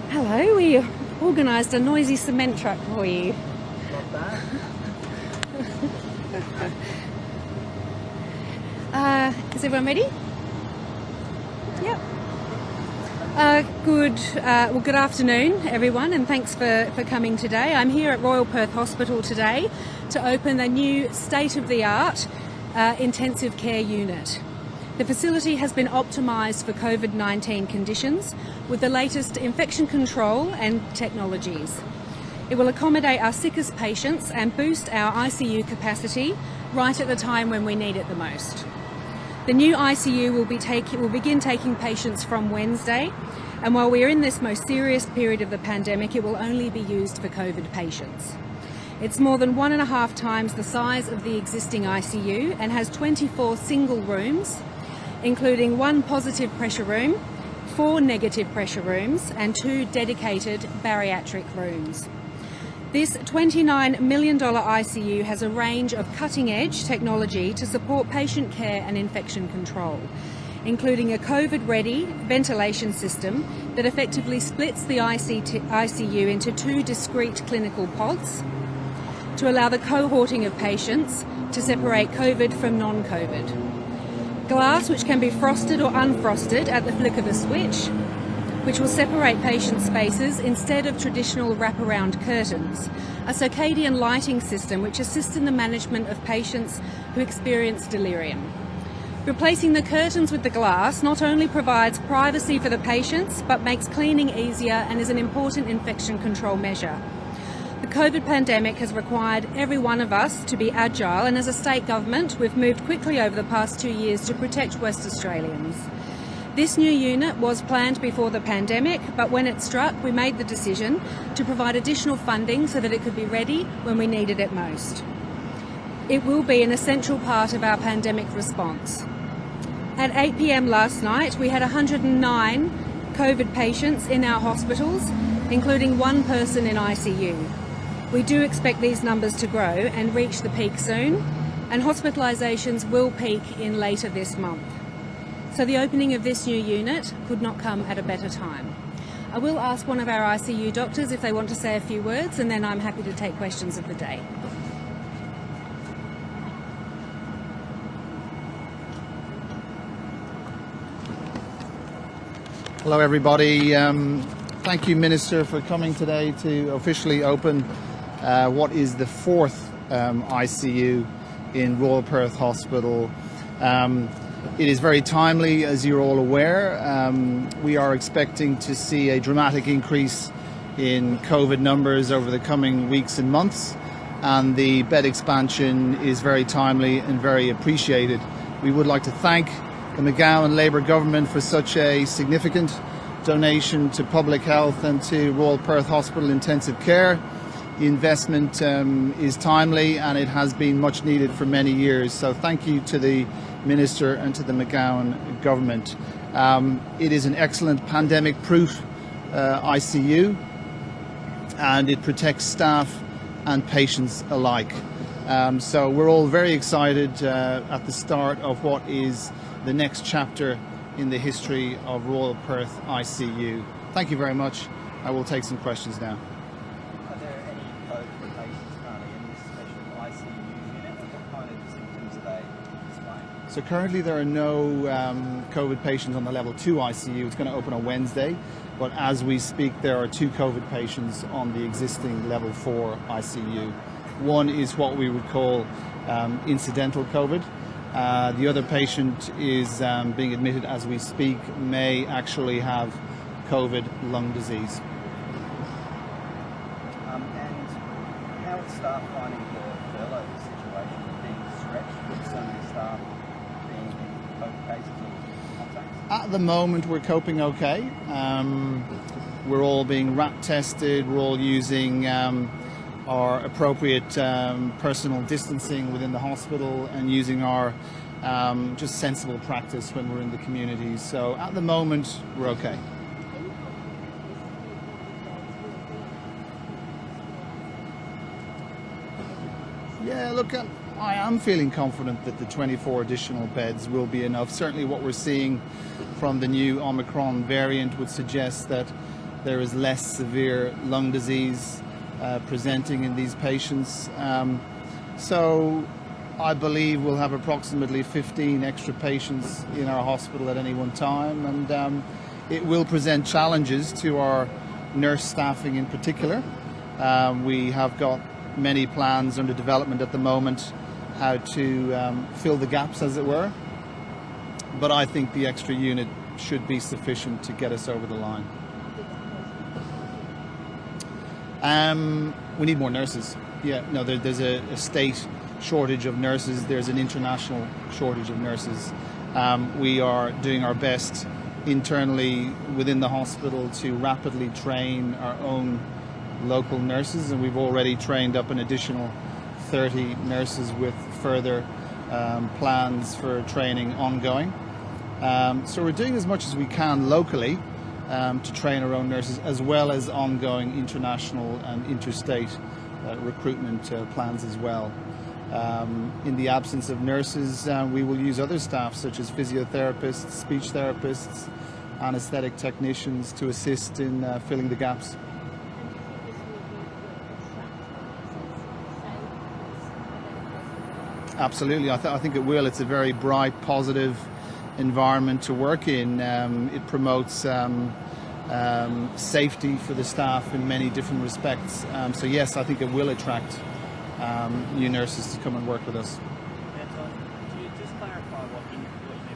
Hello, we organised a noisy cement truck for you. Not bad. Is everyone ready? Yep. Good afternoon, everyone, and thanks for coming today. I'm here at Royal Perth Hospital today to open a new state-of-the-art intensive care unit. The facility has been optimised for COVID-19 conditions with the latest infection control and technologies. It will accommodate our sickest patients and boost our ICU capacity right at the time when we need it the most. The new ICU will begin taking patients from Wednesday, and while we are in this most serious period of the pandemic, it will only be used for COVID patients. It's more than 1.5 times the size of the existing ICU and has 24 single rooms, including 1 positive pressure room, 4 negative pressure rooms and 2 dedicated bariatric rooms. This $29 million ICU has a range of cutting-edge technology to support patient care and infection control, including a COVID-ready ventilation system that effectively splits the ICU into 2 discrete clinical pods to allow the cohorting of patients to separate COVID from non-COVID. Glass which can be frosted or unfrosted at the flick of a switch, which will separate patient spaces instead of traditional wraparound curtains. A circadian lighting system which assists in the management of patients who experience delirium. Replacing the curtains with the glass not only provides privacy for the patients, but makes cleaning easier and is an important infection control measure. The COVID pandemic has required every one of us to be agile, and as a state government, we've moved quickly over the past 2 years to protect West Australians. This new unit was planned before the pandemic, but when it struck, we made the decision to provide additional funding so that it could be ready when we needed it most. It will be an essential part of our pandemic response. At 8 p.m. last night, we had 109 COVID patients in our hospitals, including 1 person in ICU. We do expect these numbers to grow and reach the peak soon, and hospitalisations will peak in later this month. So the opening of this new unit could not come at a better time. I will ask one of our ICU doctors if they want to say a few words, and then I'm happy to take questions of the day. Hello everybody. Thank you, Minister, for coming today to officially open what is the 4th ICU in Royal Perth Hospital. It is very timely, as you're all aware. We are expecting to see a dramatic increase in COVID numbers over the coming weeks and months, and the bed expansion is very timely and very appreciated. We would like to thank the McGowan Labour government for such a significant donation to public health and to Royal Perth Hospital Intensive Care. The investment is timely and it has been much needed for many years. So thank you to the Minister and to the McGowan government. It is an excellent pandemic-proof ICU, and it protects staff and patients alike. So we're all very excited at the start of what is the next chapter in the history of Royal Perth ICU. Thank you very much. I will take some questions now. Are there any COVID patients currently in this special ICU unit? What kind of symptoms are they displaying? So currently there are no COVID patients on the level 2 ICU. It's going to open on Wednesday, but as we speak there are 2 COVID patients on the existing level 4 ICU. One is what we would call incidental COVID. The other patient is being admitted as we speak, may actually have COVID lung disease. And how are staff finding the furlough situation being stretched with so many staff being in COVID cases or contacts? At the moment we're coping okay. We're all being RAT tested, we're all using our appropriate personal distancing within the hospital and using our just sensible practice when we're in the community. So at the moment we're okay. Yeah, look, I am feeling confident that the 24 additional beds will be enough. Certainly what we're seeing from the new Omicron variant would suggest that there is less severe lung disease presenting in these patients. So I believe we'll have approximately 15 extra patients in our hospital at any one time, and it will present challenges to our nurse staffing in particular. We have got many plans under development at the moment how to fill the gaps, as it were, but I think the extra unit should be sufficient to get us over the line. We need more nurses. Yeah, no, there's a state shortage of nurses. There's an international shortage of nurses. We are doing our best internally within the hospital to rapidly train our own local nurses, and we've already trained up an additional 30 nurses with further plans for training ongoing. So we're doing as much as we can locally to train our own nurses, as well as ongoing international and interstate recruitment plans as well. In the absence of nurses, we will use other staff such as physiotherapists, speech therapists, anaesthetic technicians to assist in filling the gaps. Absolutely, I think it will. It's a very bright, positive environment to work in. It promotes safety for the staff in many different respects. So yes, I think it will attract new nurses to come and work with us. Can you just clarify what you mean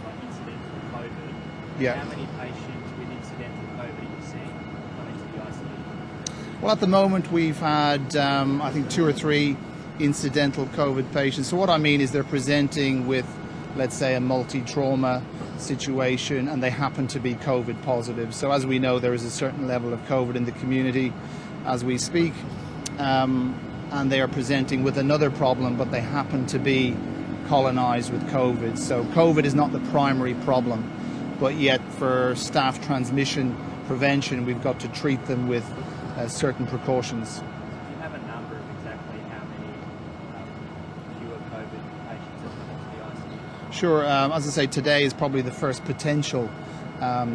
by incidental COVID? Yeah. How many patients with incidental COVID are you seeing coming to the ICU? Well, at the moment we've had, I think, 2 or 3 incidental COVID patients. So what I mean is they're presenting with, let's say, a multi-trauma situation, and they happen to be COVID positive. So as we know, there is a certain level of COVID in the community as we speak, and they are presenting with another problem, but they happen to be colonized with COVID. So COVID is not the primary problem, but yet for staff transmission prevention, we've got to treat them with certain precautions. Do you have a number of exactly how many fewer COVID patients are coming to the ICU? Sure. As I say, today is probably the first potential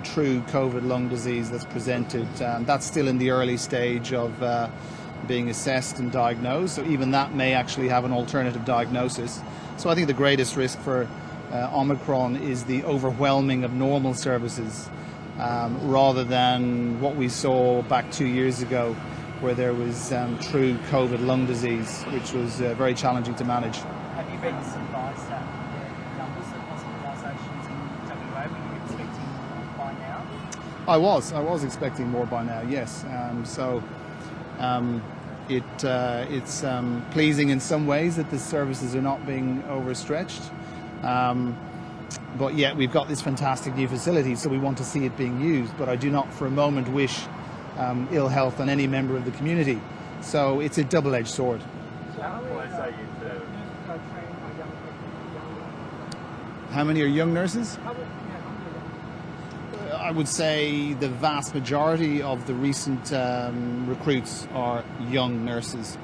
true COVID lung disease that's presented. That's still in the early stage of being assessed and diagnosed, so even that may actually have an alternative diagnosis. So I think the greatest risk for Omicron is the overwhelming of normal services, rather than what we saw back 2 years ago, where there was true COVID lung disease, which was very challenging to manage. Have you been surprised at the numbers of hospitalisations in WA? Were you expecting more by now? I was expecting more by now, yes. It's pleasing in some ways that the services are not being overstretched, but yet we've got this fantastic new facility, so we want to see it being used. But I do not for a moment wish ill health on any member of the community. So it's a double-edged sword. How close are you to? How many are young nurses? I would say the vast majority of the recent recruits are young nurses.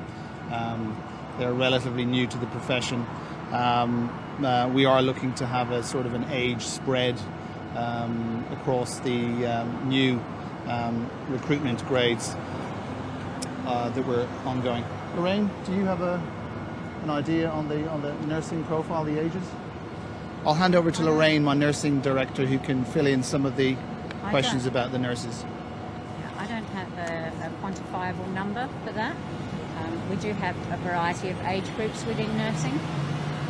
They're relatively new to the profession. We are looking to have a sort of an age spread across the new recruitment grades that were ongoing. Lorraine, do you have an idea on the nursing profile, the ages? I'll hand over to Lorraine, my nursing director, who can fill in some of the questions about the nurses. I don't have a quantifiable number for that. We do have a variety of age groups within nursing,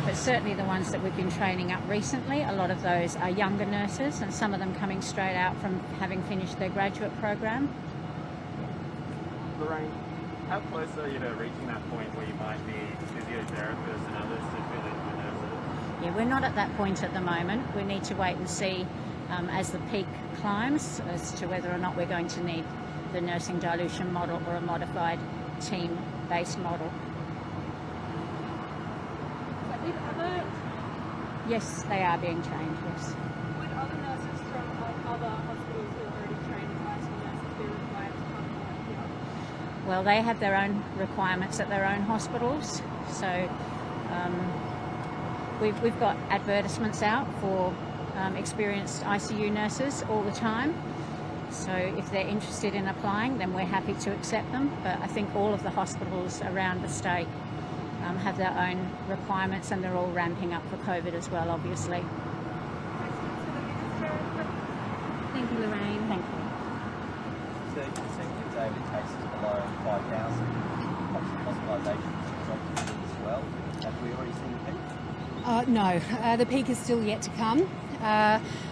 but certainly the ones that we've been training up recently, a lot of those are younger nurses, and some of them coming straight out from having finished their graduate program. Lorraine, how close are you to reaching that point where you might need physiotherapists and others to fill in for nurses? Yeah, we're not at that point at the moment. We need to wait and see as the peak climbs as to whether or not we're going to need the nursing dilution model or a modified team-based model. Yes, they are being trained, yes. Would other nurses from other hospitals who are already trained in ICU nurses be required to come here? Well, they have their own requirements at their own hospitals, so we've got advertisements out for experienced ICU nurses all the time. So if they're interested in applying, then we're happy to accept them. But I think all of the hospitals around the state have their own requirements, and they're all ramping up for COVID as well, obviously. Thank you, Lorraine. Thank you. So consecutive daily cases below 5,000, hospitalisations as well. Have we already seen the peak? No, the peak is still yet to come.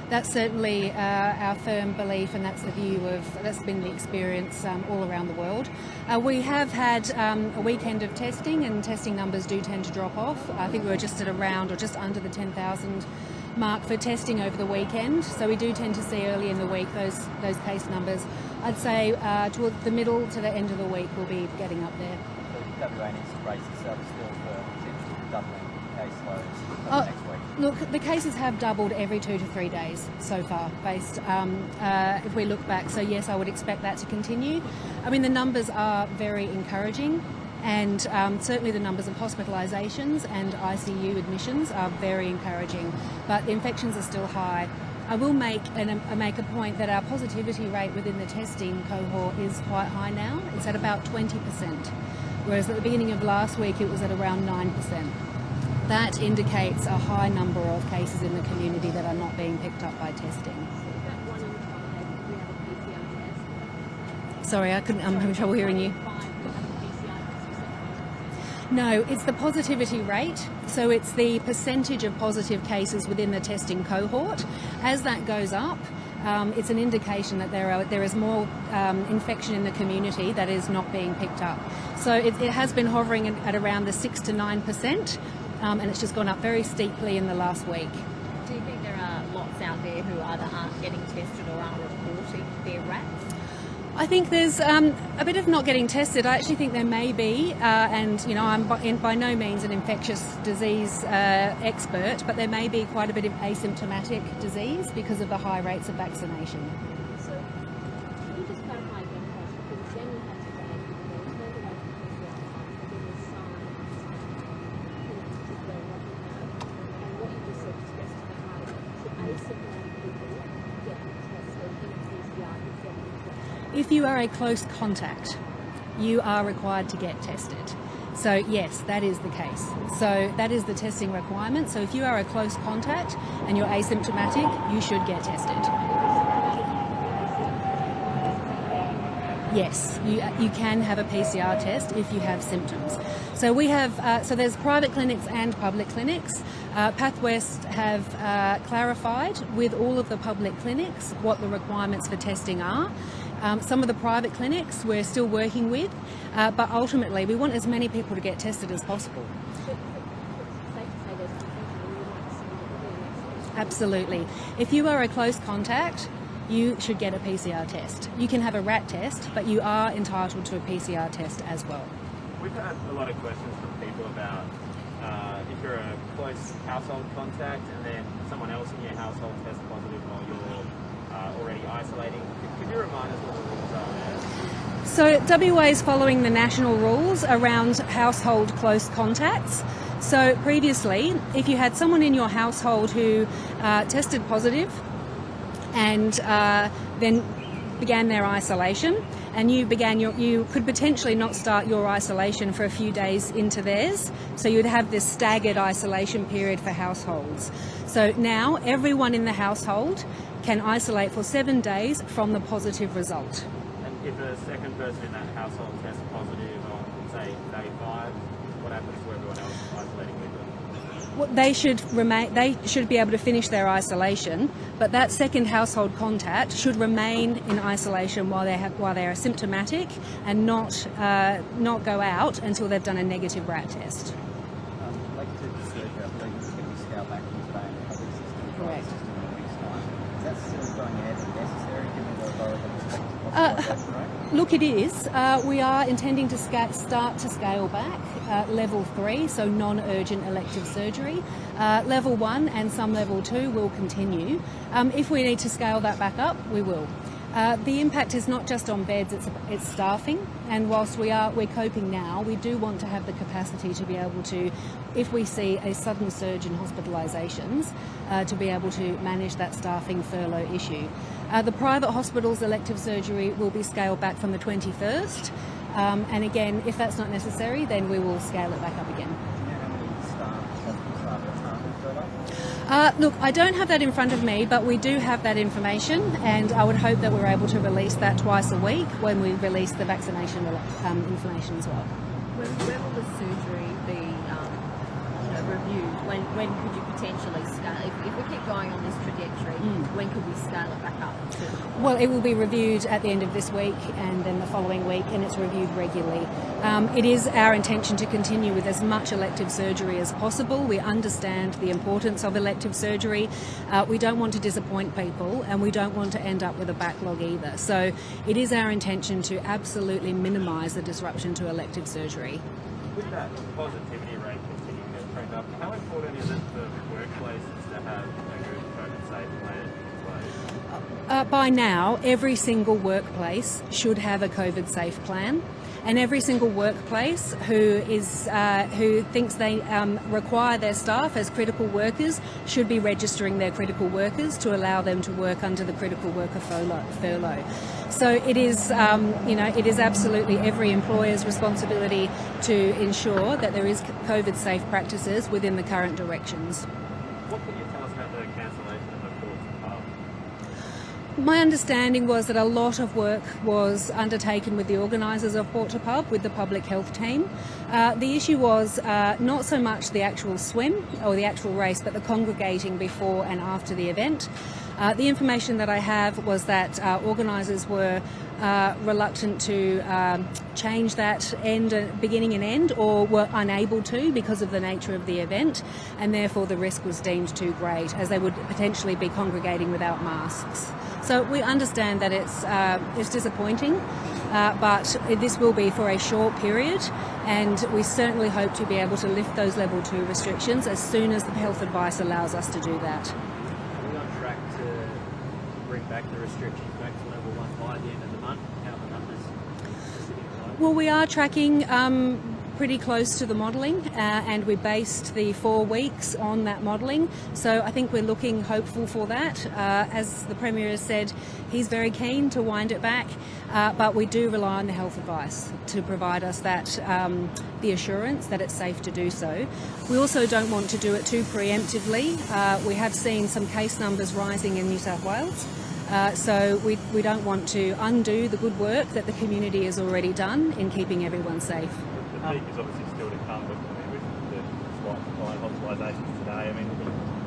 That's certainly our firm belief, and that's the view that's been the experience all around the world. We have had a weekend of testing, and testing numbers do tend to drop off. I think we were just at around or just under the 10,000 mark for testing over the weekend. So we do tend to see early in the week those case numbers. I'd say towards the middle to the end of the week we'll be getting up there. So WA needs to brace itself still for potentially doubling caseloads next week. Look, the cases have doubled every 2 to 3 days so far, based if we look back. So yes, I would expect that to continue. I mean, the numbers are very encouraging, and certainly the numbers of hospitalisations and ICU admissions are very encouraging, but the infections are still high. I will make a point that our positivity rate within the testing cohort is quite high now. It's at about 20%, whereas at the beginning of last week it was at around 9%. That indicates a high number of cases in the community that are not being picked up by testing. Sorry, I'm having trouble hearing you. No, it's the positivity rate. So it's the percentage of positive cases within the testing cohort. As that goes up, it's an indication that there is more infection in the community that is not being picked up. So it has been hovering at around the 6 to 9%, and it's just gone up very steeply in the last week. Do you think there are lots out there who either aren't getting tested or aren't reporting their rats? I think there's a bit of not getting tested. I actually think there may be, and you know, I'm by no means an infectious disease expert, but there may be quite a bit of asymptomatic disease because of the high rates of vaccination. So, can you just clarify again, because then we had today, they turned away from PCR, but there was signs in particular what we have, and what you just said to specify, should asymptomatic people get tested in PCR instead of? If you are a close contact, you are required to get tested. So yes, that is the case. So that is the testing requirement. So if you are a close contact and you're asymptomatic, you should get tested. Yes, you can have a PCR test if you have symptoms. So we have, so there's private clinics and public clinics. Pathwest have clarified with all of the public clinics what the requirements for testing are. Some of the private clinics we're still working with, but ultimately we want as many people to get tested as possible. Absolutely. If you are a close contact, you should get a PCR test. You can have a RAT test, but you are entitled to a PCR test as well. We've had a lot of questions from people about if you're a close household contact and then someone else in your household tests positive while you're already isolating. Could you remind us what the rules are there? So WA is following the national rules around household close contacts. So previously, if you had someone in your household who tested positive and then began their isolation, and you could potentially not start your isolation for a few days into theirs, so you'd have this staggered isolation period for households. So now everyone in the household can isolate for 7 days from the positive result. And if a second person in that household tests positive on, say, day 5, what happens to everyone else isolating with them? Well, they should be able to finish their isolation, but that second household contact should remain in isolation while they are symptomatic and not go out until they've done a negative RAT test. Like to the surgery, I believe it's going to be scaled back in today in the public system. Correct. In a week's time. Is that still going ahead and necessary given the lower than expected hospitalisation rate? Look, it is. We are intending to start to scale back level 3, so non-urgent elective surgery. Level 1 and some level 2 will continue. If we need to scale that back up, we will. The impact is not just on beds, it's staffing. And whilst we're coping now, we do want to have the capacity to be able to, if we see a sudden surge in hospitalisations, to be able to manage that staffing furlough issue. The private hospitals' elective surgery will be scaled back from the 21st. And again, if that's not necessary, then we will scale it back up again. Look, I don't have that in front of me, but we do have that information, and I would hope that we're able to release that twice a week when we release the vaccination information as well. When will the surgery be reviewed? When could you potentially scale? If we keep going on this trajectory, when could we scale it back up to? Well, it will be reviewed at the end of this week and then the following week, and it's reviewed regularly. It is our intention to continue with as much elective surgery as possible. We understand the importance of elective surgery. We don't want to disappoint people, and we don't want to end up with a backlog either. So it is our intention to absolutely minimise the disruption to elective surgery. With that positivity rate continuing to trend up, how important is it for workplaces to have a good COVID-safe plan in place? By now, every single workplace should have a COVID-safe plan. And every single workplace who thinks they require their staff as critical workers should be registering their critical workers to allow them to work under the critical worker furlough. So it is, it is absolutely every employer's responsibility to ensure that there is COVID-safe practices within the current directions. What can you tell us about the cancellation of the Ports Pub? My understanding was that a lot of work was undertaken with the organisers of Port to Pub, with the public health team. The issue was not so much the actual swim or the actual race, but the congregating before and after the event. The information that I have was that organisers were reluctant to change that beginning and end, or were unable to because of the nature of the event, and therefore the risk was deemed too great, as they would potentially be congregating without masks. So we understand that it's disappointing, but this will be for a short period, and we certainly hope to be able to lift those level 2 restrictions as soon as the health advice allows us to do that. Are we on track to bring back the restrictions back to level 1 by the end of the month? How are the numbers sitting at the moment? Well, we are tracking pretty close to the modelling, and we based the 4 weeks on that modelling. So I think we're looking hopeful for that. As the Premier has said, he's very keen to wind it back, but we do rely on the health advice to provide us that the assurance that it's safe to do so. We also don't want to do it too preemptively. We have seen some case numbers rising in New South Wales. So we don't want to undo the good work that the community has already done in keeping everyone safe. The peak is obviously still to come, but with the spike in hospitalisations today,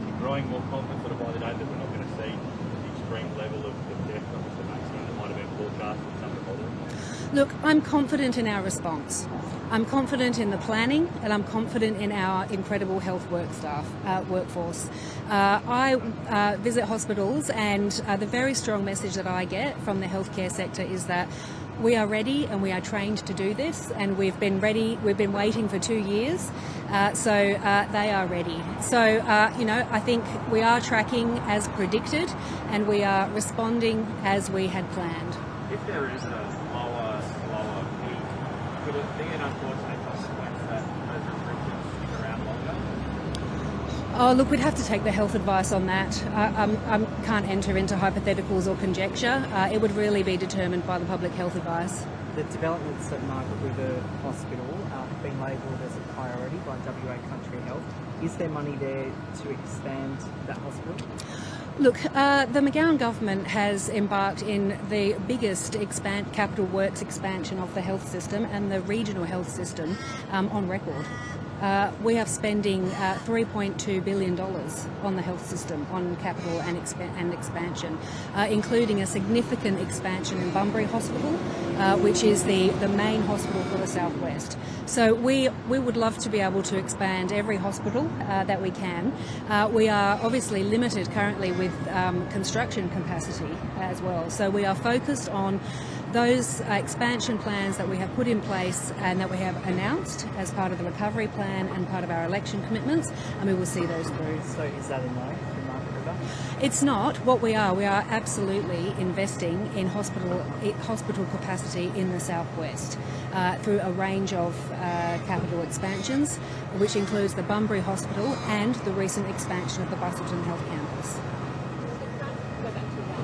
you're growing more confident sort of by the day that we're not going to see the extreme level of death, not just the maximum that might have been forecast in some of the modelling? Look, I'm confident in our response. I'm confident in the planning, and I'm confident in our incredible health workforce. I visit hospitals, and the very strong message that I get from the healthcare sector is that we are ready and we are trained to do this, and we've been waiting for 2 years, so they are ready. So, I think we are tracking as predicted, and we are responding as we had planned. If there is a slower peak, could it be an unfortunate consequence that those restrictions stick around longer? Oh, look, we'd have to take the health advice on that. I can't enter into hypotheticals or conjecture. It would really be determined by the public health advice. The developments at Margaret River Hospital have been labelled as a priority by WA Country Health. Is there money there to expand that hospital? Look, the McGowan government has embarked in the biggest capital works expansion of the health system and the regional health system on record. We are spending $3.2 billion on the health system, on capital and expansion, including a significant expansion in Bunbury Hospital, which is the main hospital for the Southwest. So we would love to be able to expand every hospital that we can. We are obviously limited currently with construction capacity as well. So we are focused on those expansion plans that we have put in place and that we have announced as part of the recovery plan and part of our election commitments, and we will see those through. So is that a no for Margaret River? It's not. What we are absolutely investing in hospital capacity in the southwest through a range of capital expansions, which includes the Bunbury Hospital and the recent expansion of the Busselton Health Campus. Go back to that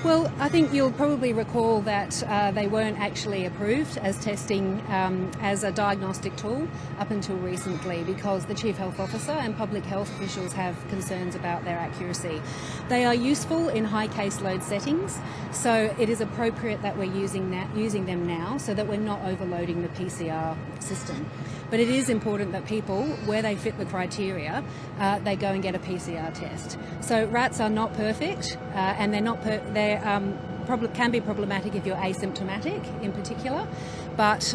Well, I think you'll probably recall that they weren't actually approved as testing as a diagnostic tool up until recently because the Chief Health Officer and public health officials have concerns about their accuracy. They are useful in high caseload settings, so it is appropriate that we're using them now so that we're not overloading the PCR system. But it is important that people, where they fit the criteria, they go and get a PCR test. So rats are not perfect, and can be problematic if you're asymptomatic in particular, but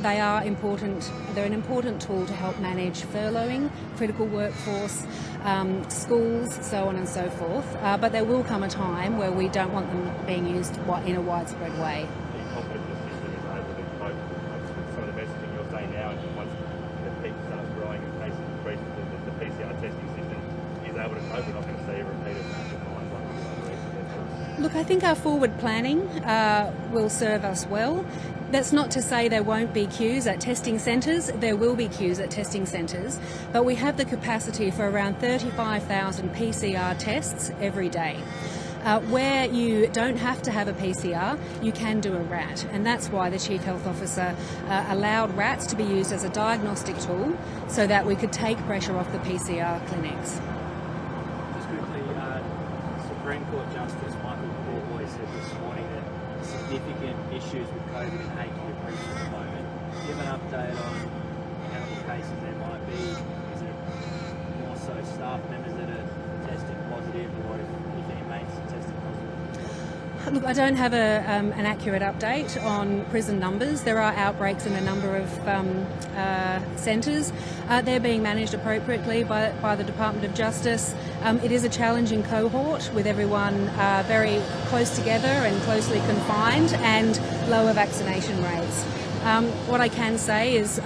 they are important. They're an important tool to help manage furloughing, critical workforce, schools, so on and so forth. But there will come a time where we don't want them being used in a widespread way. Are you confident the system is able to cope with some of the messaging you're saying now, and once the peak starts growing and cases increase, the PCR testing system is able to cope? We're not going to see a repeated massive lines like we saw recently. Look, I think our forward planning will serve us well. That's not to say there won't be queues at testing centres. There will be queues at testing centres, but we have the capacity for around 35,000 PCR tests every day. Where you don't have to have a PCR, you can do a RAT, and that's why the Chief Health Officer allowed RATs to be used as a diagnostic tool so that we could take pressure off the PCR clinics. Just quickly, Supreme Court Justice Michael Corboy said this morning that significant issues with COVID in acute reach at the moment. Do you have an update on how many cases there might be? Is it more so staff members that are testing positive, or if any mates are testing positive? Look, I don't have an accurate update on prison numbers. There are outbreaks in a number of centres. They're being managed appropriately by the Department of Justice. It is a challenging cohort with everyone very close together and closely confined and lower vaccination rates. What I can say is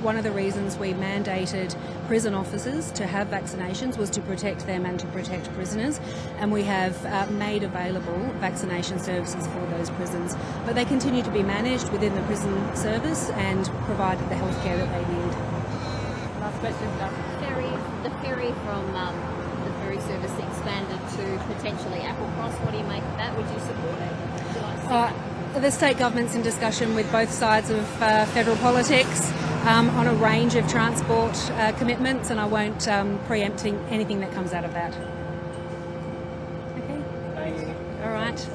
one of the reasons we mandated prison officers to have vaccinations was to protect them and to protect prisoners, and we have made available vaccination services for those prisons. But they continue to be managed within the prison service and provided the health care that they need. Last question, the ferry from the ferry service expanded to potentially Applecross. What do you make of that? Would you support it? Would you like to see that? The state government's in discussion with both sides of federal politics on a range of transport commitments, and I won't preempt anything that comes out of that. Okay. Thanks. All right.